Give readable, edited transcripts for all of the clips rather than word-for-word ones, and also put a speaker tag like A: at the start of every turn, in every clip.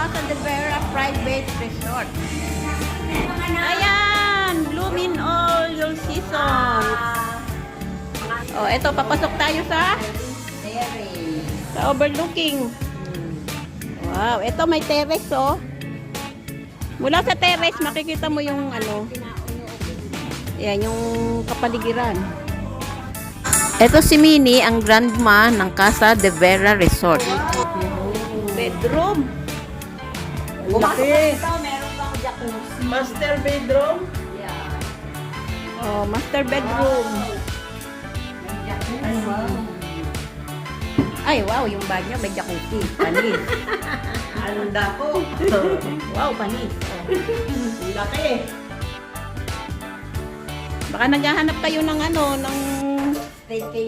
A: Casa de Vera Private Resort. Ayan! Bloom in all your seasons. Oh, eto, papasok tayo sa overlooking. Wow, eto may terrace, oh. Mula sa terrace, makikita mo yung ano. Ayan, yung kapaligiran. Ito si Minnie, ang grandma ng Casa de Vera Resort. Bedroom.
B: Laki.
C: Meron pang jacuzzi.
B: Master bedroom.
C: Yeah.
A: Oh, master bedroom.
C: Jacuzzi.
A: Ay, wow, yung banyo may jacuzzi. Panis.
B: Handa ko.
A: Wow, panis. Oh.
B: Laki.
A: Baka naghahanap kayo ng ano, ng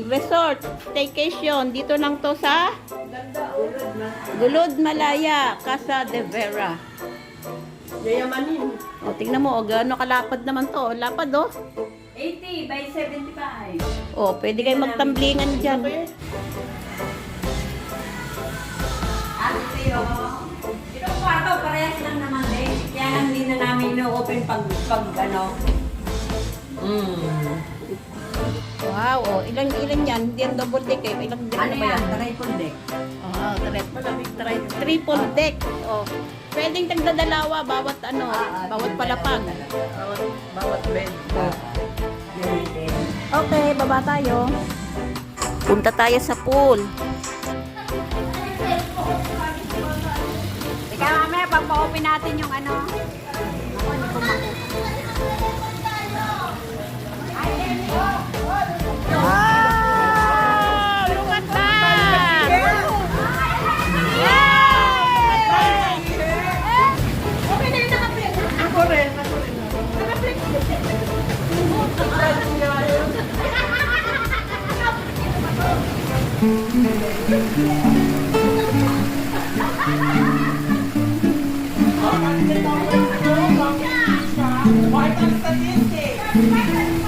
A: resort, staycation. Dito lang to sa Gulod, Malaya, Casa de Vera.
B: Yayamanin.
A: O, tingnan mo, o, gaano kalapad naman to. Lapad, oh.
C: 80 by 75.
A: O, pwede kayo magtamblingan dyan.
C: Itong kwarto, parehas lang naman din. Kaya lang din na namin ino-open pag ano.
A: Wow, oh, ilan yan? Hindi yan double deck eh. Ilang deck
C: Ano
A: na ba yan?
C: yan? Triple deck.
A: Oh, triple deck. Oh. Pwedeng tagdadalawa bawat ano, bawat palapag.
B: Bawat bed.
A: Okay, baba tayo. Punta tayo sa pool.
C: Ika mamaya, pagpa-open natin yung ano.
A: Wow! Look at that!
B: Ako rin. Ako rin. Vital statistics. 45.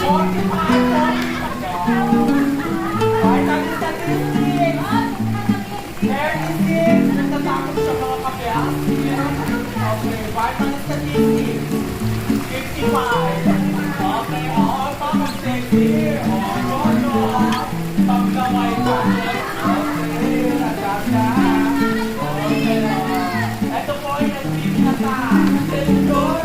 B: Vital statistics. 36. Natatakot sa mga kapya. Okay, vital statistics. 55. Okay, all pang sexy. Pagkaway ka. Okay, nagkaka. Okay. Ito po ay nagbibinata. Sensor,